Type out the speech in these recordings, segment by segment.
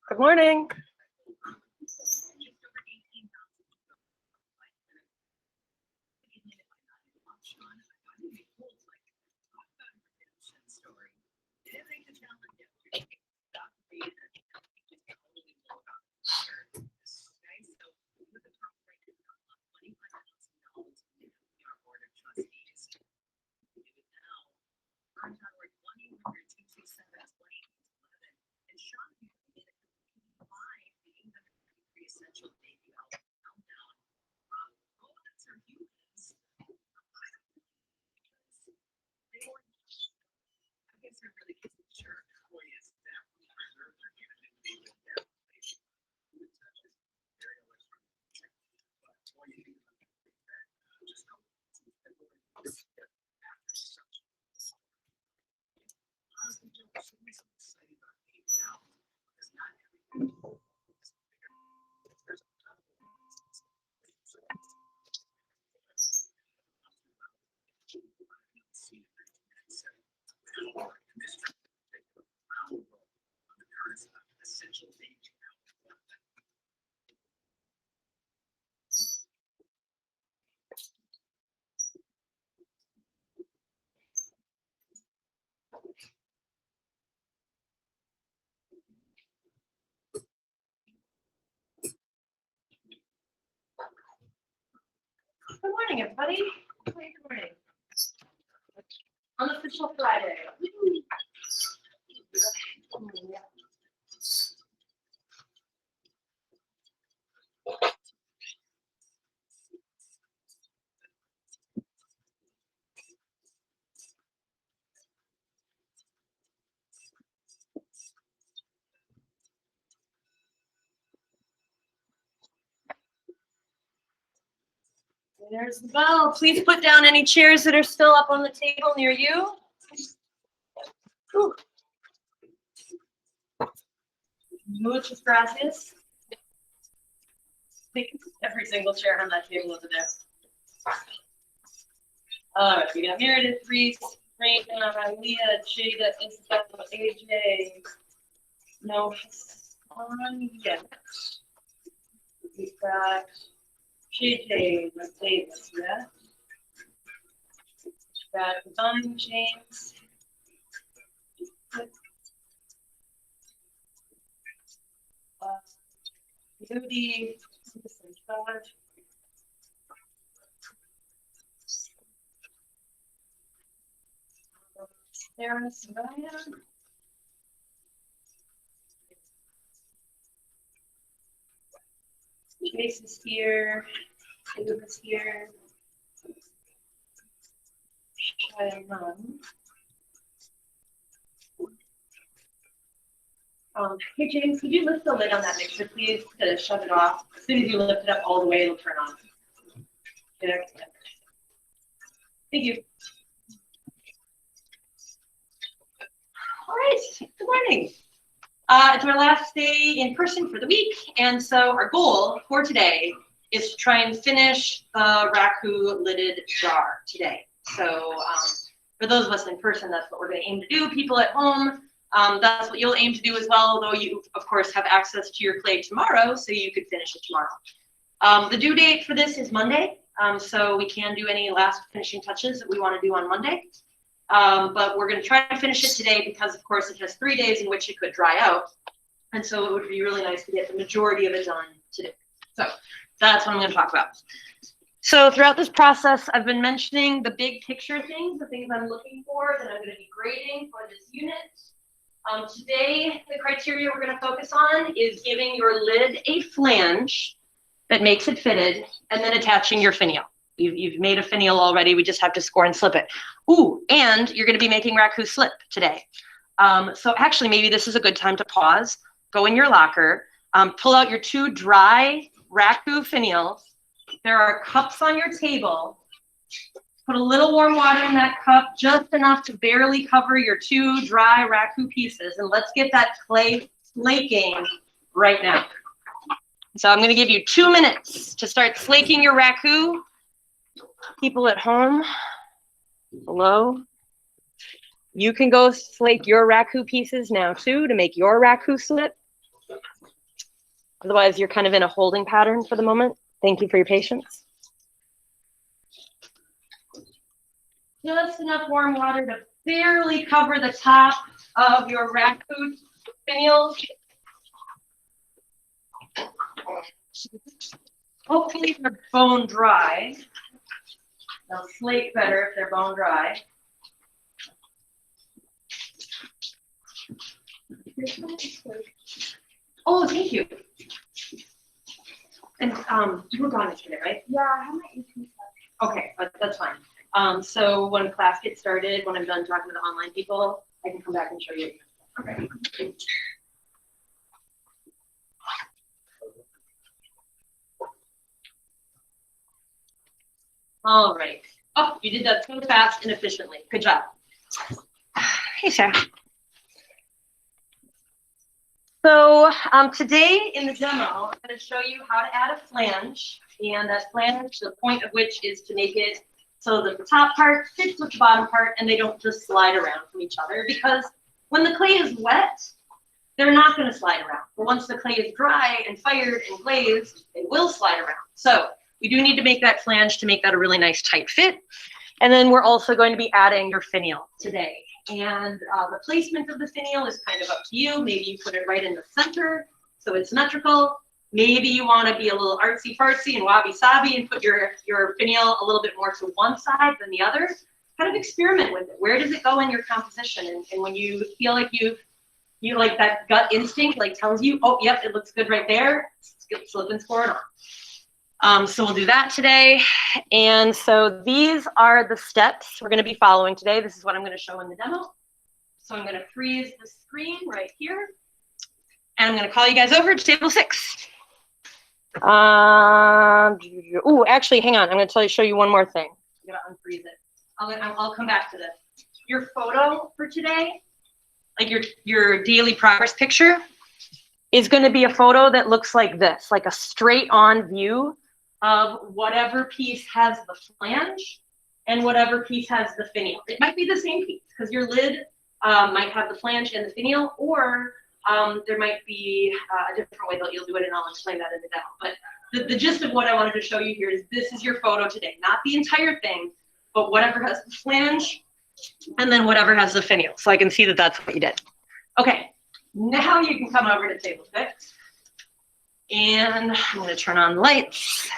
Good morning. Good morning, everybody. Good morning. Unofficial Friday. There's the bell. Please put down any chairs that are still up on the table near you. Ooh. Muchas gracias. Take every single chair on that table over there. All right, we got Meredith, Reese, Raina, Leah, Jada, Isabella, AJ. No on yet. We've got JJ, Davis, yeah. We've got Don James. Judy, Sarah, Soraya. Grace is here. Caleb is here. Hey James, could you lift the lid on that mixer, please, to shut it off? As soon as you lift it up all the way, it'll turn on. There. Thank you. All right, good morning. It's our last day in person for the week, and so our goal for today is to try and finish the raku lidded jar today. So for those of us in person, that's what we're going to aim to do. People at home, that's what you'll aim to do as well, although you, of course, have access to your clay tomorrow, so you could finish it tomorrow. The due date for this is Monday, so we can do any last finishing touches that we want to do on Monday. But we're going to try to finish it today because, of course, it has 3 days in which it could dry out. And so it would be really nice to get the majority of it done today. So that's what I'm going to talk about. So throughout this process, I've been mentioning the big picture things, the things I'm looking for that I'm going to be grading for this unit. Today, the criteria we're going to focus on is giving your lid a flange that makes it fitted and then attaching your finial. You've made a finial already. We just have to score and slip it. Ooh, and you're going to be making raku slip today. So actually, maybe this is a good time to pause, go in your locker, pull out your 2 dry raku finials. There are cups on your table. Put a little warm water in that cup, just enough to barely cover your 2 dry raku pieces. And let's get that clay flaking right now. So I'm going to give you 2 minutes to start flaking your raku. People at home, hello. You can go slate your raku pieces now too to make your raku slip. Otherwise, you're kind of in a holding pattern for the moment. Thank you for your patience. Just enough warm water to barely cover the top of your raku finials. Hopefully they're bone dry. They'll slate better if they're bone dry. Oh, thank you. And you were gone yesterday, right? Yeah, I have my AP stuff. Okay, that's fine. So when class gets started, when I'm done talking to the online people, I can come back and show you. Okay. All right. Oh, you did that so fast and efficiently. Good job. Hey, Sarah. So today in the demo, I'm going to show you how to add a flange. And that flange, the point of which is to make it so that the top part fits with the bottom part and they don't just slide around from each other. Because when the clay is wet, they're not going to slide around. But once the clay is dry and fired and glazed, they will slide around. So we do need to make that flange to make that a really nice tight fit. And then we're also going to be adding your finial today. And the placement of the finial is kind of up to you. Maybe you put it right in the center so it's symmetrical. Maybe you want to be a little artsy-fartsy and wabi-sabi and put your finial a little bit more to one side than the other. Kind of experiment with it. Where does it go in your composition? And when you feel like you like that gut instinct like tells you, oh, yep, it looks good right there, slip and score it on. So we'll do that today. And so these are the steps we're going to be following today. This is what I'm going to show in the demo. So I'm going to freeze the screen right here. And I'm going to call you guys over to table 6. Oh, actually, hang on. I'm going to show you one more thing. I'm going to unfreeze it. I'll come back to this. Your photo for today, like your daily progress picture, is going to be a photo that looks like this, like a straight on view of whatever piece has the flange and whatever piece has the finial. It might be the same piece because your lid might have the flange and the finial, or there might be a different way that you'll do it, and I'll explain that in the demo. But the gist of what I wanted to show you here is this is your photo today, not the entire thing, but whatever has the flange and then whatever has the finial. So I can see that that's what you did. Okay, now you can come over to table 6. And I'm going to turn on the lights.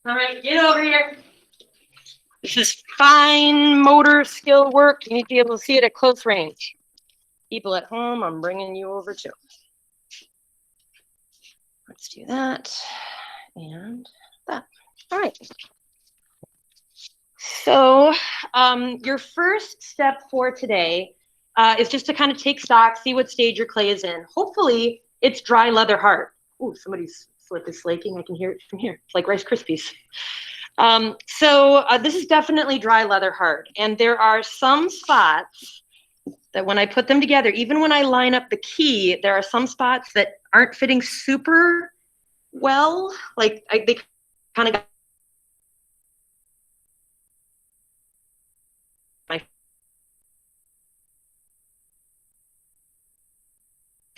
All right, get over here. This is fine motor skill work. You need to be able to see it at close range. People at home, I'm bringing you over too. Let's do that and that. All right. So your first step for today is just to kind of take stock, see what stage your clay is in. Hopefully it's dry leather hard. Ooh, somebody's slip is flaking. I can hear it from here. It's like Rice Krispies. So this is definitely dry leather hard. And there are some spots that when I put them together, even when I line up the key, there are some spots that aren't fitting super well. Like they kind of got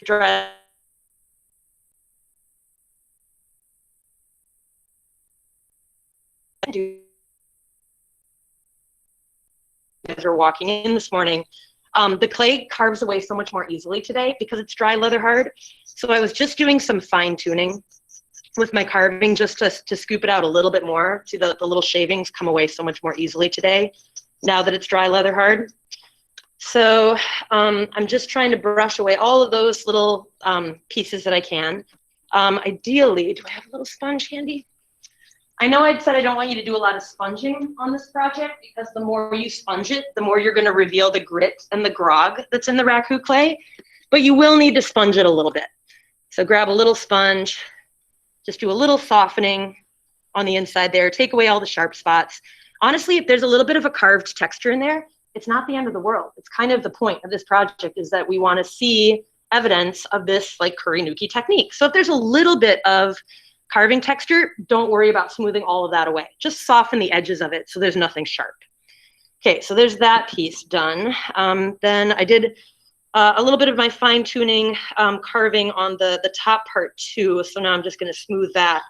dry. As you're walking in this morning, the clay carves away so much more easily today because it's dry leather hard. So I was just doing some fine tuning with my carving just to scoop it out a little bit more. See the little shavings come away so much more easily today now that it's dry leather hard. So I'm just trying to brush away all of those little pieces that I can. Ideally, do I have a little sponge handy? I know I'd said I don't want you to do a lot of sponging on this project because the more you sponge it, the more you're going to reveal the grit and the grog that's in the raku clay, but you will need to sponge it a little bit. So grab a little sponge, just do a little softening on the inside there, take away all the sharp spots. Honestly, if there's a little bit of a carved texture in there, it's not the end of the world. It's kind of the point of this project is that we want to see evidence of this like Kurinuki technique. So if there's a little bit of carving texture, don't worry about smoothing all of that away. Just soften the edges of it so there's nothing sharp. Okay, so there's that piece done. Then I did a little bit of my fine tuning carving on the top part too. So now I'm just gonna smooth that.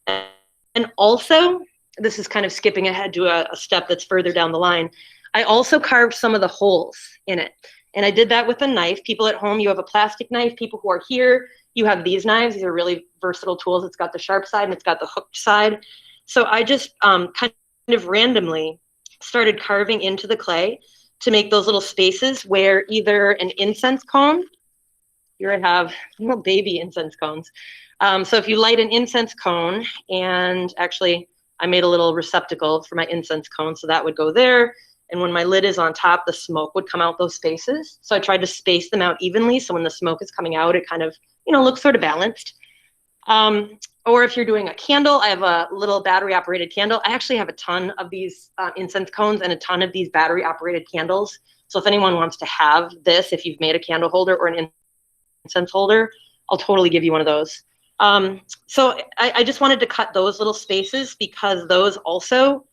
And also, this is kind of skipping ahead to a step that's further down the line. I also carved some of the holes in it. And I did that with a knife. People at home, you have a plastic knife. People who are here, you have these knives. These are really versatile tools. It's got the sharp side and it's got the hooked side. So I just kind of randomly started carving into the clay to make those little spaces where either an incense cone, here I have little baby incense cones. So if you light an incense cone, and actually I made a little receptacle for my incense cone, so that would go there. And when my lid is on top, the smoke would come out those spaces. So I tried to space them out evenly. So when the smoke is coming out, it kind of, looks sort of balanced. Or if you're doing a candle, I have a little battery operated candle. I actually have a ton of these incense cones and a ton of these battery operated candles. So if anyone wants to have this, if you've made a candle holder or an incense holder, I'll totally give you one of those. So I just wanted to cut those little spaces because those also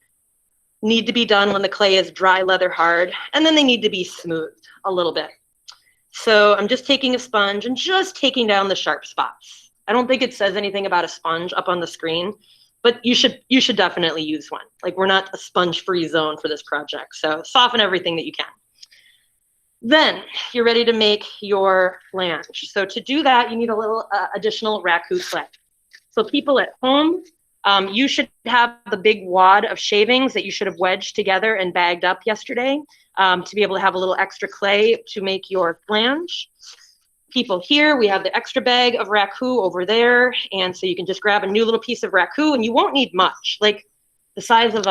need to be done when the clay is dry leather hard, and then they need to be smoothed a little bit. So I'm just taking a sponge and just taking down the sharp spots. I don't think it says anything about a sponge up on the screen, but you should definitely use one. Like, we're not a sponge-free zone for this project, so soften everything that you can. Then you're ready to make your flange. So to do that, you need a little additional raku clay. So people at home, you should have the big wad of shavings that you should have wedged together and bagged up yesterday to be able to have a little extra clay to make your flange. People here, we have the extra bag of raku over there. And so you can just grab a new little piece of raku, and you won't need much. Like the size of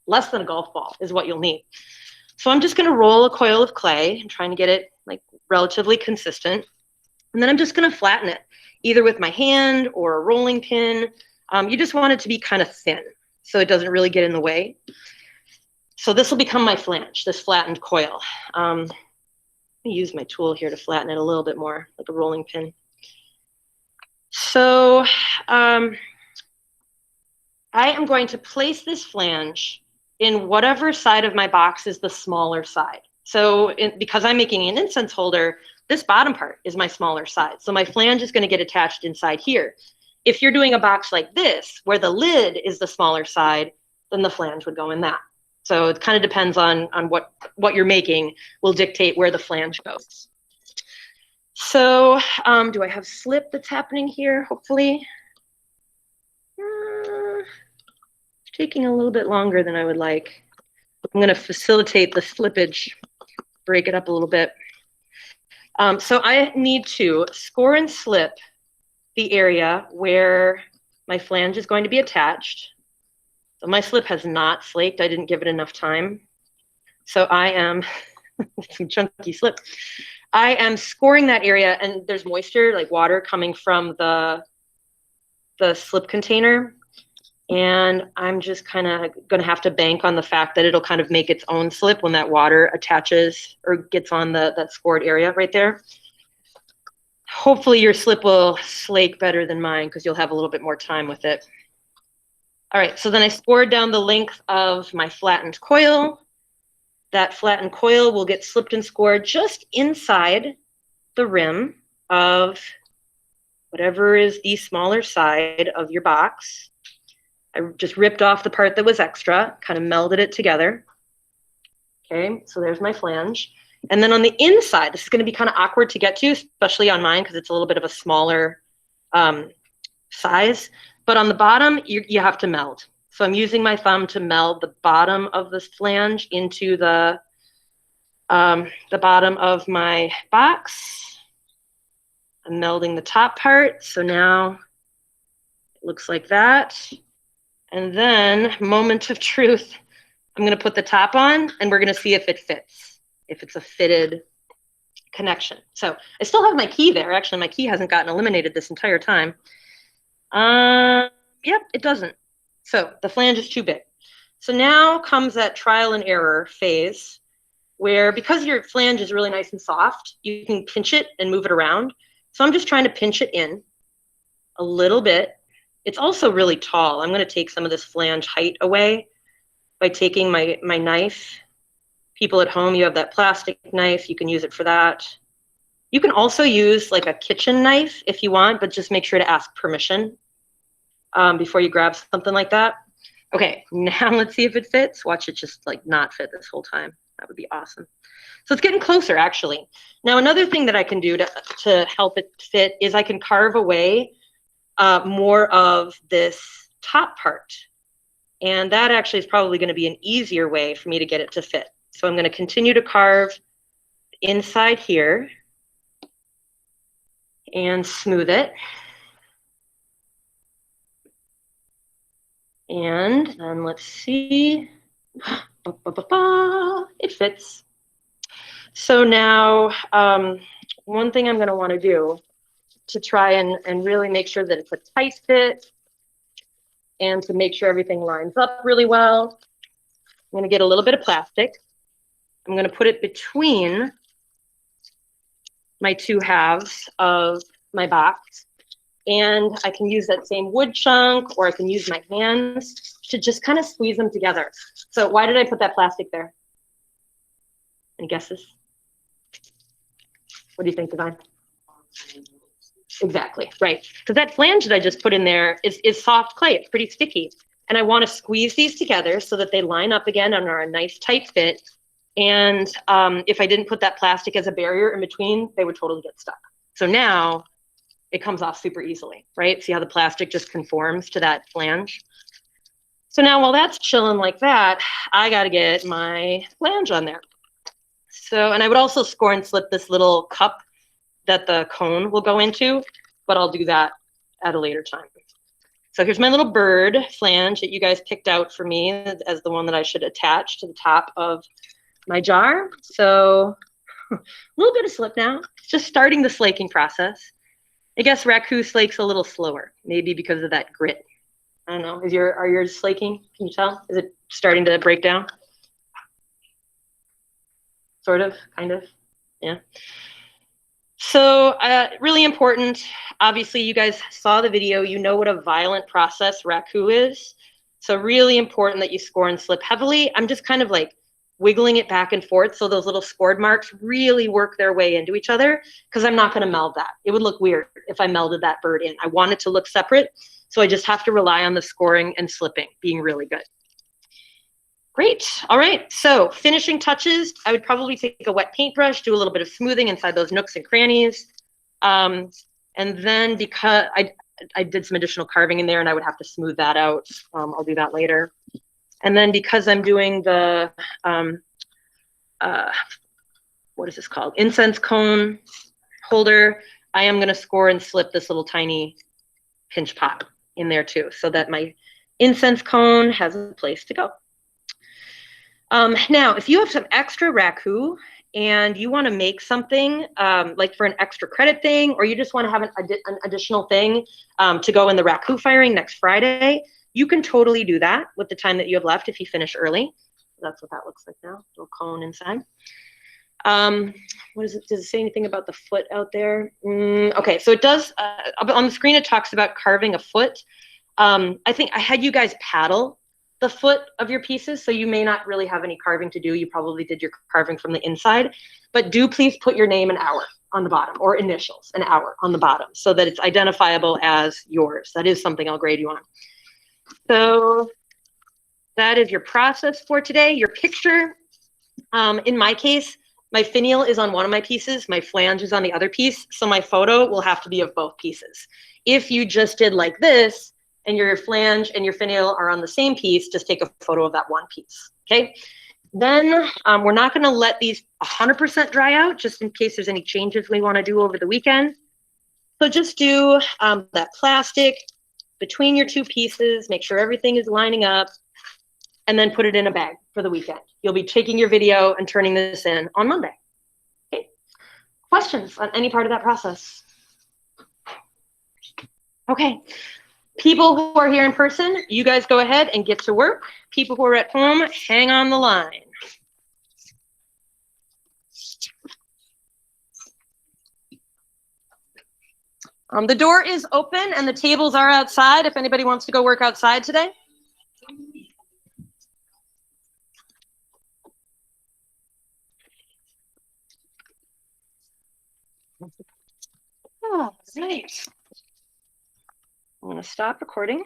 less than a golf ball is what you'll need. So I'm just going to roll a coil of clay and trying to get it like relatively consistent. And then I'm just going to flatten it either with my hand or a rolling pin. You just want it to be kind of thin so it doesn't really get in the way. So this will become my flange, this flattened coil. Let me use my tool here to flatten it a little bit more, like a rolling pin. So I am going to place this flange in whatever side of my box is the smaller side. So because I'm making an incense holder, this bottom part is my smaller side. So my flange is going to get attached inside here. If you're doing a box like this, where the lid is the smaller side, then the flange would go in that. So it kind of depends on what you're making will dictate where the flange goes. So do I have slip that's happening here? Hopefully. It's taking a little bit longer than I would like. I'm going to facilitate the slippage, break it up a little bit. So I need to score and slip the area where my flange is going to be attached. So my slip has not flaked. I didn't give it enough time. So I am, some chunky slip. I am scoring that area, and there's moisture, like water, coming from the slip container. And I'm just kind of going to have to bank on the fact that it'll kind of make its own slip when that water attaches or gets on that scored area right there. Hopefully your slip will slake better than mine because you'll have a little bit more time with it. All right, so then I scored down the length of my flattened coil. That flattened coil will get slipped and scored just inside the rim of whatever is the smaller side of your box. I just ripped off the part that was extra, kind of melded it together. Okay, so there's my flange. And then on the inside, this is going to be kind of awkward to get to, especially on mine because it's a little bit of a smaller size. But on the bottom, you have to meld. So I'm using my thumb to meld the bottom of this flange into the bottom of my box. I'm melding the top part. So now it looks like that. And then, moment of truth, I'm going to put the top on, and we're going to see if it fits, if it's a fitted connection. So I still have my key there. Actually, my key hasn't gotten eliminated this entire time. Yep, it doesn't. So the flange is too big. So now comes that trial and error phase where because your flange is really nice and soft, you can pinch it and move it around. So I'm just trying to pinch it in a little bit. It's also really tall. I'm going to take some of this flange height away by taking my knife. People at home, you have that plastic knife. You can use it for that. You can also use like a kitchen knife if you want, but just make sure to ask permission before you grab something like that. Okay, now let's see if it fits. Watch it just like not fit this whole time. That would be awesome. So it's getting closer actually. Now another thing that I can do to help it fit is I can carve away more of this top part. And that actually is probably going to be an easier way for me to get it to fit. So I'm going to continue to carve inside here and smooth it. And then let's see. It fits. So now one thing I'm going to want to do to try and really make sure that it's a tight fit and to make sure everything lines up really well, I'm going to get a little bit of plastic. I'm going to put it between my two halves of my box. And I can use that same wood chunk, or I can use my hands to just kind of squeeze them together. So why did I put that plastic there? Any guesses? What do you think, Divine? Exactly, right. Because that flange that I just put in there is soft clay. It's pretty sticky. And I want to squeeze these together so that they line up again and are a nice tight fit. And if I didn't put that plastic as a barrier in between, they would totally get stuck. So now it comes off super easily, right? See how the plastic just conforms to that flange? So now while that's chilling like that, I got to get my flange on there. So, and I would also score and slip this little cup that the cone will go into, but I'll do that at a later time. So here's my little bird flange that you guys picked out for me as the one that I should attach to the top of my jar. So a little bit of slip now, just starting the slaking process. I guess raku slakes a little slower, maybe because of that grit. I don't know. Are yours slaking? Can you tell? Is it starting to break down? Sort of, kind of, yeah. So really important. Obviously, you guys saw the video. You know what a violent process raku is. So really important that you score and slip heavily. I'm just kind of like wiggling it back and forth so those little scored marks really work their way into each other, because I'm not going to meld that. It would look weird if I melded that bird in. I want it to look separate, so I just have to rely on the scoring and slipping being really good. Great. All right. So finishing touches, I would probably take a wet paintbrush, do a little bit of smoothing inside those nooks and crannies. And then because I did some additional carving in there and I would have to smooth that out. I'll do that later. And then because I'm doing the, what is this called? Incense cone holder, I am going to score and slip this little tiny pinch pop in there too, so that my incense cone has a place to go. Now, if you have some extra raku and you want to make something like for an extra credit thing, or you just want to have an additional thing to go in the raku firing next Friday, you can totally do that with the time that you have left if you finish early. That's what that looks like now, little cone inside. What is it? Does it say anything about the foot out there? Okay, so it does, on the screen it talks about carving a foot. I think I had you guys paddle the foot of your pieces, so you may not really have any carving to do. You probably did your carving from the inside, but do please put your name and hour on the bottom, or initials and hour on the bottom, so that it's identifiable as yours. That is something I'll grade you on. So that is your process for today. Your picture, in my case, my finial is on one of my pieces, my flange is on the other piece, so my photo will have to be of both pieces. If you just did like this, and your flange and your finial are on the same piece, just take a photo of that one piece, okay? Then we're not gonna let these 100% dry out, just in case there's any changes we wanna do over the weekend. So just do that plastic between your two pieces, make sure everything is lining up, and then put it in a bag for the weekend. You'll be taking your video and turning this in on Monday. Okay. Questions on any part of that process? Okay. People who are here in person, you guys go ahead and get to work. People who are at home, hang on the line. The door is open and the tables are outside if anybody wants to go work outside today. Oh, nice. I'm going to stop recording.